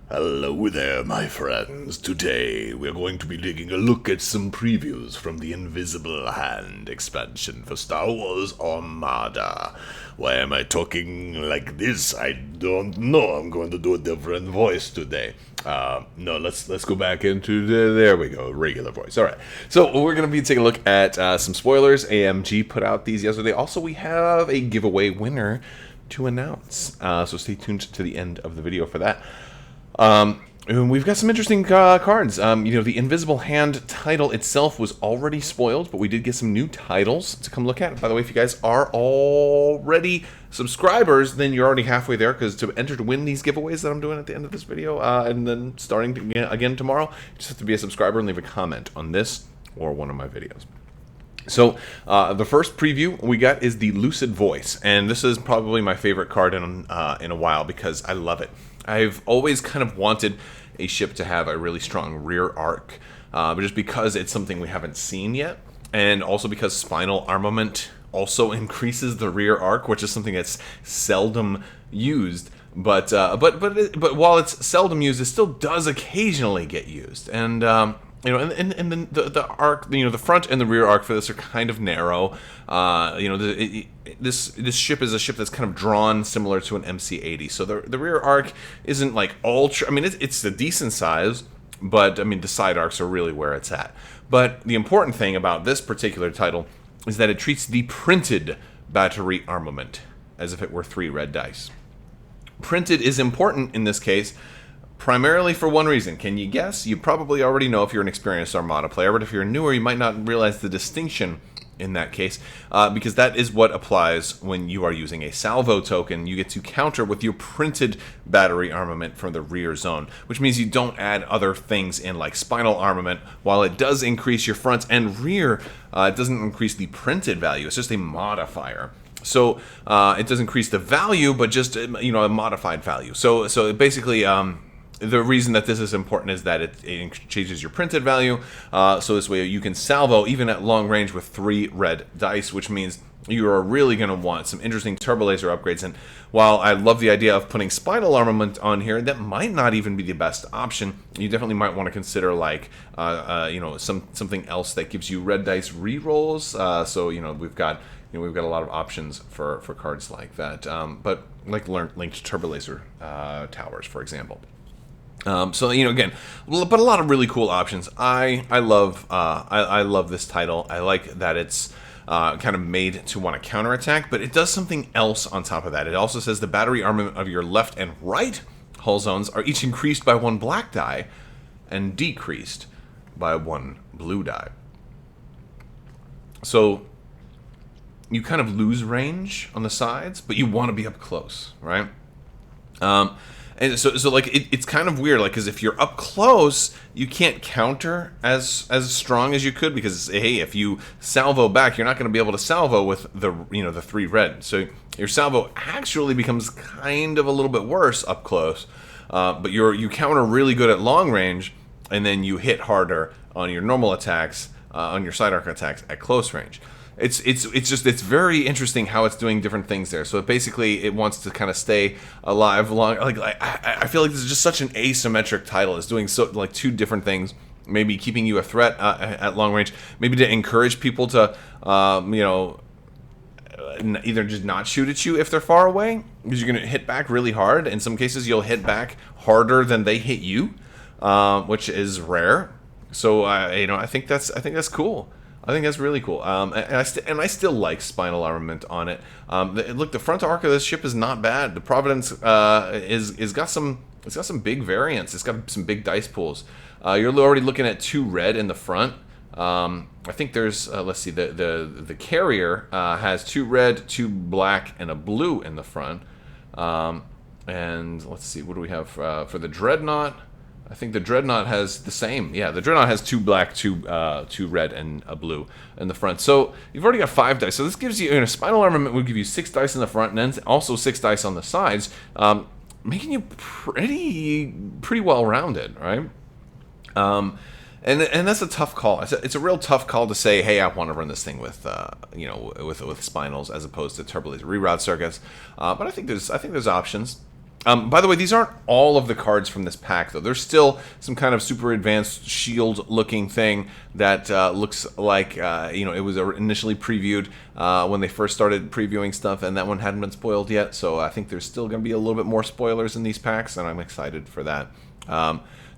Hello there, my friends. Today we're going to be taking a look at some previews from the Invisible Hand expansion for Star Wars Armada. Why am I talking like this? I don't know. I'm going to do a different voice today. No, let's go back into there we go, regular voice. All right. So we're going to be taking a look at some spoilers. AMG put out these yesterday. Also, we have a giveaway winner to announce. So stay tuned to the end of the video for that. And we've got some interesting cards. The Invisible Hand title itself was already spoiled, but we did get some new titles to come look at. By the way, if you guys are already subscribers, then you're already halfway there, because to enter to win these giveaways that I'm doing at the end of this video, and then starting again tomorrow, you just have to be a subscriber and leave a comment on this or one of my videos. So, the first preview we got is the Lucid Voice, and this is probably my favorite card in a while because I love it. I've always kind of wanted a ship to have a really strong rear arc, but just because it's something we haven't seen yet, and also because spinal armament also increases the rear arc, which is something that's seldom used. But while it's seldom used, it still does occasionally get used, and and then the arc, the front and the rear arc for this are kind of narrow. This ship is a ship that's kind of drawn similar to an MC-80. So the rear arc isn't like ultra. I mean, it's a decent size, but I mean the side arcs are really where it's at. But the important thing about this particular title is that it treats the printed battery armament as if it were 3 red dice. Printed is important in this case, primarily for one reason. Can you guess? You probably already know if you're an experienced Armada player, but if you're newer, you might not realize the distinction in that case, because that is what applies when you are using a salvo token. You get to counter with your printed battery armament from the rear zone, which means you don't add other things in like spinal armament. While it does increase your front and rear, it doesn't increase the printed value. It's just a modifier. So it does increase the value, but just a modified value. So basically, the reason that this is important is that it changes your printed value, so this way you can salvo even at long range with 3 red dice, which means you are really going to want some interesting turbo laser upgrades. And while I love the idea of putting spinal armament on here, that might not even be the best option. You definitely might want to consider like something else that gives you red dice rerolls. So we've got a lot of options for cards like that, but like linked turbo laser towers, for example. Again, but a lot of really cool options. I love this title. I like that it's kind of made to want to counterattack, but it does something else on top of that. It also says the battery armament of your left and right hull zones are each increased by 1 black die and decreased by 1 blue die. So you kind of lose range on the sides, but you want to be up close, right? And so like it's kind of weird, like, because if you're up close, you can't counter as strong as you could, because hey, if you salvo back, you're not going to be able to salvo with the 3 red. So your salvo actually becomes kind of a little bit worse up close, but you counter really good at long range, and then you hit harder on your normal attacks, on your side arc attacks at close range. It's very interesting how it's doing different things there. So basically, it wants to kind of stay alive long. Like I feel like this is just such an asymmetric title. It's doing so like 2 different things. Maybe keeping you a threat at long range. Maybe to encourage people to either just not shoot at you if they're far away, because you're going to hit back really hard. In some cases, you'll hit back harder than they hit you, which is rare. So I think that's cool. I think that's really cool, and I still like spinal armament on it. Look, the front arc of this ship is not bad. The Providence is got some big variants. It's got some big dice pools. You're already looking at 2 red in the front. I think there's let's see, the carrier has 2 red, 2 black, and a blue in the front. And let's see, what do we have for the Dreadnought? I think the Dreadnought has the same. Yeah, the Dreadnought has 2 black, 2 red, and a blue in the front. So you've already got 5 dice. So this gives you, spinal armament would give you 6 dice in the front, and then also 6 dice on the sides, making you pretty well rounded, right? And that's a tough call. It's a real tough call to say, hey, I want to run this thing with with spinals as opposed to turbo laser reroute circuits. But I think there's options. By the way, these aren't all of the cards from this pack, though. There's still some kind of super advanced shield-looking thing that looks like, it was initially previewed when they first started previewing stuff, and that one hadn't been spoiled yet. So I think there's still going to be a little bit more spoilers in these packs, and I'm excited for that.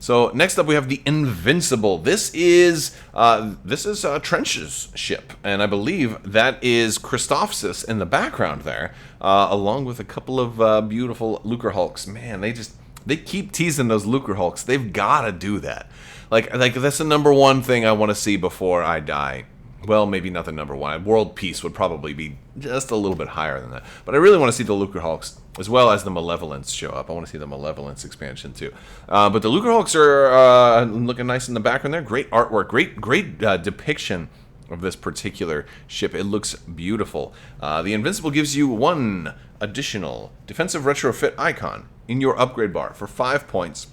So next up, we have the Invincible. This is Trench's ship, and I believe that is Christophsis in the background there, along with a couple of beautiful Lucre Hulks. Man, they keep teasing those Lucre Hulks. They've got to do that. Like that's the number one thing I want to see before I die. Well, maybe not the number one. World Peace would probably be just a little bit higher than that. But I really want to see the Lucre Hulks, as well as the Malevolence show up. I want to see the Malevolence expansion, too. But the Lucre Hulks are looking nice in the background there. Great artwork. Great depiction of this particular ship. It looks beautiful. The Invincible gives you 1 additional defensive retrofit icon in your upgrade bar for 5 points.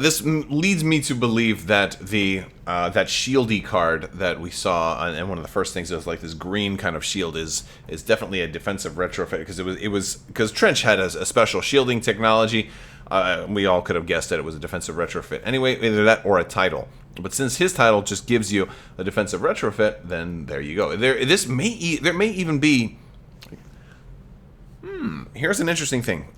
This leads me to believe that that shieldy card that we saw, and one of the first things was like this green kind of shield is definitely a defensive retrofit, because Trench had a special shielding technology. We all could have guessed that it was a defensive retrofit. Anyway, either that or a title. But since his title just gives you a defensive retrofit, then there you go. There may even be. Here's an interesting thing.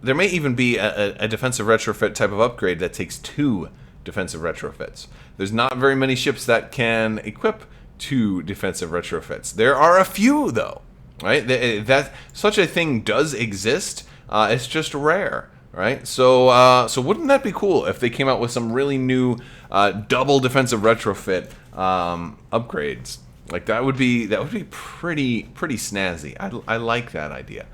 There may even be a defensive retrofit type of upgrade that takes 2 defensive retrofits. There's not very many ships that can equip 2 defensive retrofits. There are a few, though, right? That such a thing does exist. It's just rare, right? So wouldn't that be cool if they came out with some really new double defensive retrofit upgrades? Like that would be pretty snazzy. I like that idea.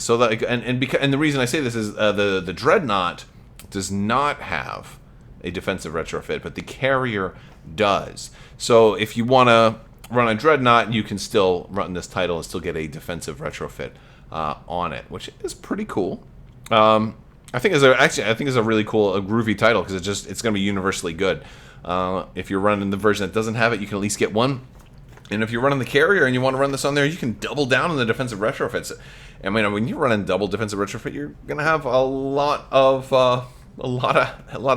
So and the reason I say this is the Dreadnought does not have a defensive retrofit, but the Carrier does. So if you want to run a Dreadnought, you can still run this title and still get a defensive retrofit on it, which is pretty cool. I think it's a really cool, a groovy title, because it's going to be universally good. If you're running the version that doesn't have it, you can at least get one. And if you're running the Carrier and you want to run this on there, you can double down on the defensive retrofits. I mean, when you're running double defensive retrofit, you're gonna have a lot of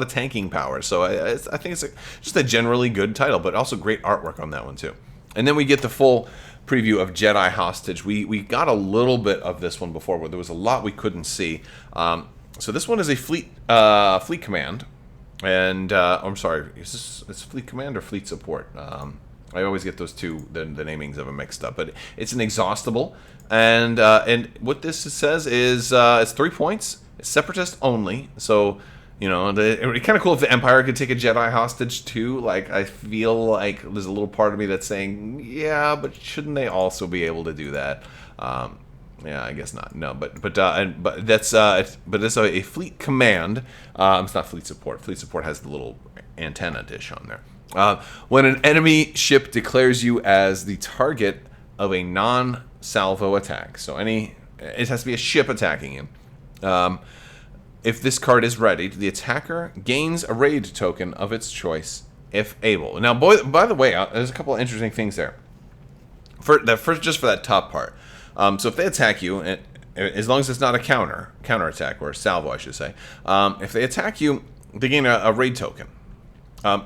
tanking power. So I think it's just a generally good title, but also great artwork on that one too. And then we get the full preview of Jedi Hostage. We got a little bit of this one before, where there was a lot we couldn't see. So this one is a fleet command, and I'm sorry, it's fleet command or fleet support? I always get those two, the namings of them mixed up. But it's an exhaustible, and what this says is it's 3 points. It's separatist only, so it'd be kind of cool if the Empire could take a Jedi hostage too. Like, I feel like there's a little part of me that's saying, yeah, but shouldn't they also be able to do that? Yeah, I guess not. No, but it's a fleet command. It's not fleet support. Fleet support has the little antenna dish on there. When an enemy ship declares you as the target of a non-salvo attack, so it has to be a ship attacking you. If this card is readied, the attacker gains a raid token of its choice, if able. Now, by the way, there's a couple of interesting things there. Just for that top part. So if they attack you, as long as it's not a counter attack, or a salvo, I should say, if they attack you, they gain a raid token.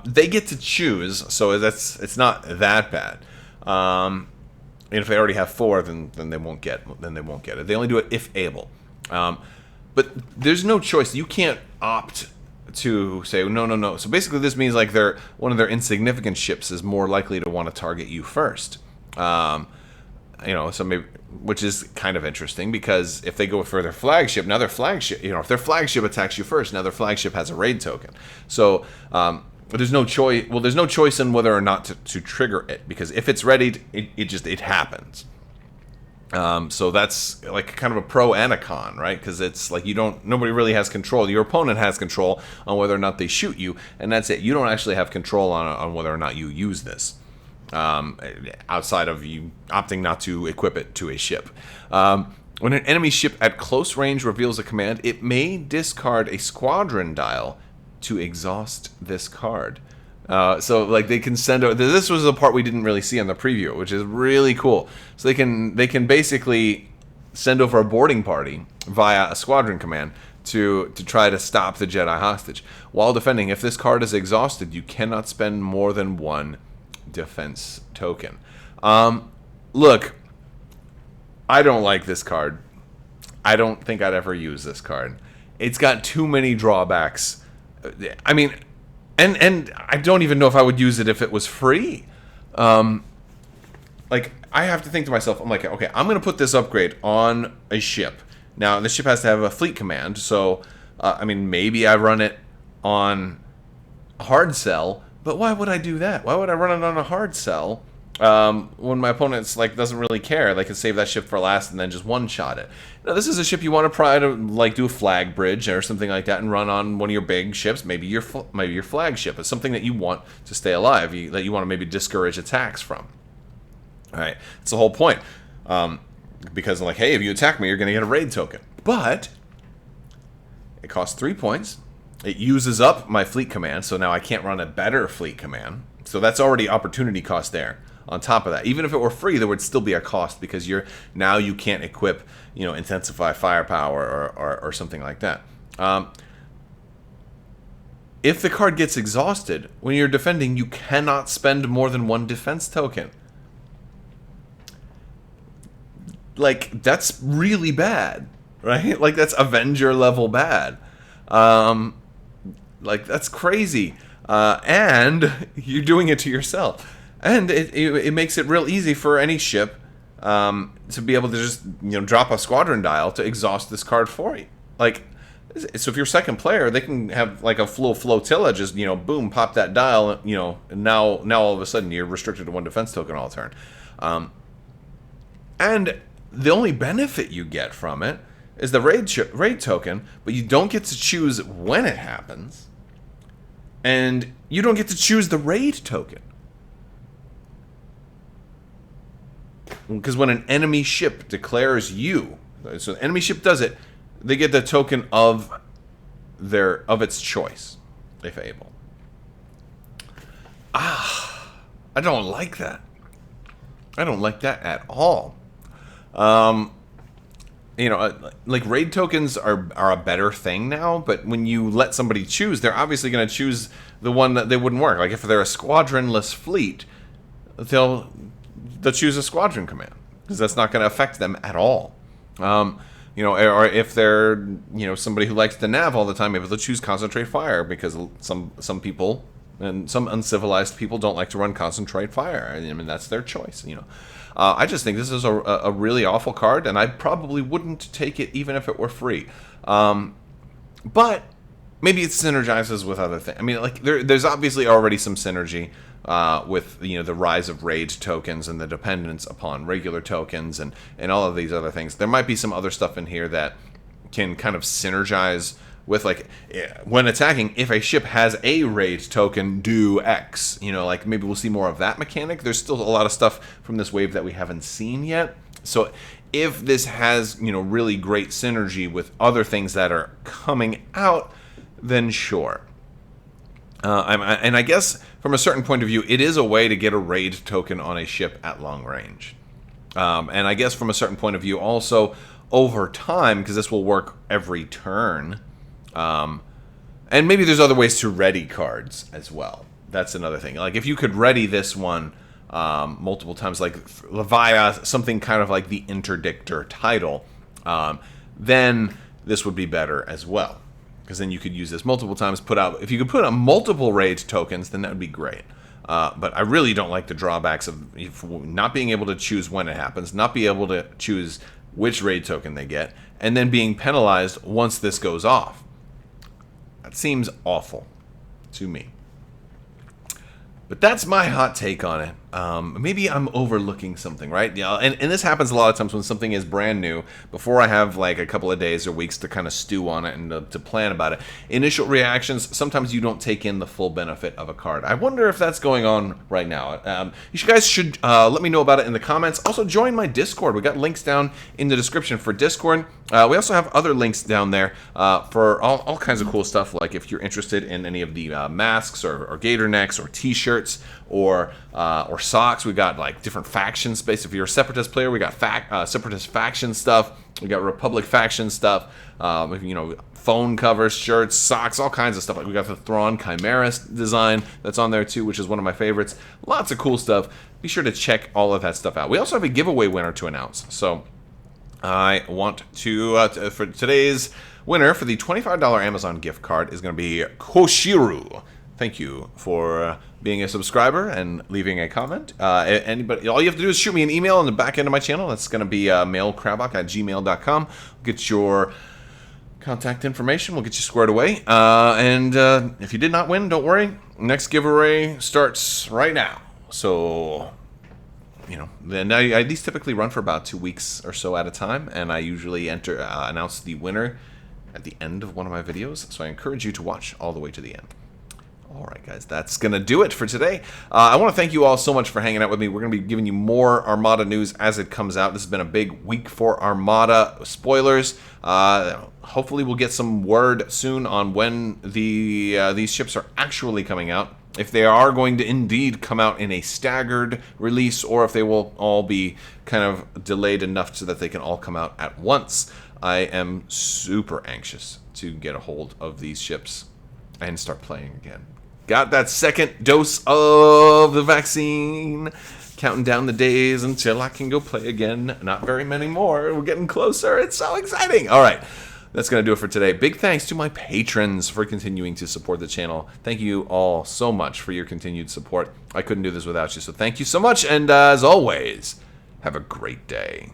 They get to choose, so it's not that bad. And if they already have 4, then they won't get it. They only do it if able. But there's no choice. You can't opt to say no. So basically, this means like one of their insignificant ships is more likely to want to target you first. So maybe, which is kind of interesting, because if they go for their flagship, now their flagship, if their flagship attacks you first, now their flagship has a raid token. So there's no choice. Well, there's no choice in whether or not to trigger it, because if it's readied, it happens. So that's like kind of a pro and a con, right? Because it's like nobody really has control. Your opponent has control on whether or not they shoot you, and that's it. You don't actually have control on whether or not you use this. Outside of you opting not to equip it to a ship. When an enemy ship at close range reveals a command, it may discard a squadron dial to exhaust this card. So like they can send out. This was the part we didn't really see on the preview, which is really cool. So they can basically send over a boarding party via a squadron command to try to stop the Jedi Hostage. While defending, if this card is exhausted, you cannot spend more than 1 defense token. Look, I don't like this card. I don't think I'd ever use this card. It's got too many drawbacks. I mean, and I don't even know if I would use it if it was free. Like, I have to think to myself, I'm like, okay, I'm going to put this upgrade on a ship. Now, the ship has to have a fleet command, so, I mean, maybe I run it on a hard sell, but why would I do that? Why would I run it on a hard sell when my opponent's, like, doesn't really care? They can save that ship for last and then just one-shot it. Now, this is a ship you want to try to, like, do a flag bridge or something like that and run on one of your big ships, maybe your flagship. It's something that you want to stay alive, that you want to maybe discourage attacks from. All right, that's the whole point. Because, like, hey, if you attack me, you're going to get a raid token. But it costs 3 points. It uses up my fleet command, so now I can't run a better fleet command. So that's already opportunity cost there. On top of that, even if it were free, there would still be a cost because you can't equip, intensify firepower or something like that. If the card gets exhausted when you're defending, you cannot spend more than 1 defense token. Like, that's really bad, right? Like, that's Avenger level bad. Like, that's crazy. And you're doing it to yourself. And it makes it real easy for any ship to be able to just, drop a squadron dial to exhaust this card for you. Like, so if you're second player, they can have, like, a full flotilla just, boom, pop that dial, and now all of a sudden you're restricted to 1 defense token all turn. And the only benefit you get from it is the raid token, but you don't get to choose when it happens, and you don't get to choose the raid token. Because when an enemy ship declares you, so the enemy ship does it, they get the token of its choice, if able. I don't like that. I don't like that at all. Like, raid tokens are a better thing now, but when you let somebody choose, they're obviously going to choose the one that they wouldn't work. Like, if they're a squadronless fleet, they'll choose a squadron command, because that's not going to affect them at all. Or if they're, somebody who likes to nav all the time, maybe they'll choose concentrate fire, because some people and some uncivilized people don't like to run concentrate fire. I mean, that's their choice, I just think this is a really awful card, and I probably wouldn't take it even if it were free. But maybe it synergizes with other things. I mean, like, there's obviously already some synergy with the rise of raid tokens and the dependence upon regular tokens and all of these other things. There might be some other stuff in here that can kind of synergize with, like, when attacking, if a ship has a raid token, do X. Like, maybe we'll see more of that mechanic. There's still a lot of stuff from this wave that we haven't seen yet. So if this has, really great synergy with other things that are coming out, then sure. And I guess from a certain point of view, it is a way to get a raid token on a ship at long range. And I guess from a certain point of view also, over time, because this will work every turn, and maybe there's other ways to ready cards as well. That's another thing. Like, if you could ready this one multiple times, like via something kind of like the Interdictor title, then this would be better as well. Because then you could use this multiple times. If you could put out multiple raid tokens, then that would be great. But I really don't like the drawbacks of not being able to choose when it happens, not be able to choose which raid token they get, and then being penalized once this goes off. That seems awful to me. But that's my hot take on it. Maybe I'm overlooking something, right? Yeah, and this happens a lot of times when something is brand new. Before I have like a couple of days or weeks to kind of stew on it and to plan about it. Initial reactions, sometimes you don't take in the full benefit of a card. I wonder if that's going on right now. You guys should let me know about it in the comments. Also, join my Discord. We got links down in the description for Discord. We also have other links down there for all kinds of cool stuff. Like if you're interested in any of the masks or gator necks or T-shirts or or socks. We got like different faction space. If you're a Separatist player, we got Separatist faction stuff. We got Republic faction stuff. You know, phone covers, shirts, socks, all kinds of stuff. Like we got the Thrawn Chimera design that's on there too, which is one of my favorites. Lots of cool stuff. Be sure to check all of that stuff out. We also have a giveaway winner to announce. So I want to, for today's winner for the $25 Amazon gift card is going to be Koshiru. Thank you for being a subscriber and leaving a comment. Anybody, all you have to do is shoot me an email on the back end of my channel. That's going to be mailcrabbok@gmail.com. Get your contact information. We'll get you squared away. And if you did not win, don't worry. Next giveaway starts right now. So, you know, then these typically run for about 2 weeks or so at a time, and I usually announce the winner at the end of one of my videos. So I encourage you to watch all the way to the end. All right, guys, that's going to do it for today. I want to thank you all so much for hanging out with me. We're going to be giving you more Armada news as it comes out. This has been a big week for Armada. Spoilers. Hopefully we'll get some word soon on when these ships are actually coming out. If they are going to indeed come out in a staggered release, or if they will all be kind of delayed enough so that they can all come out at once. I am super anxious to get a hold of these ships and start playing again. Got that second dose of the vaccine. Counting down the days until I can go play again. Not very many more. We're getting closer. It's so exciting. All right. That's going to do it for today. Big thanks to my patrons for continuing to support the channel. Thank you all so much for your continued support. I couldn't do this without you, so thank you so much. And as always, have a great day.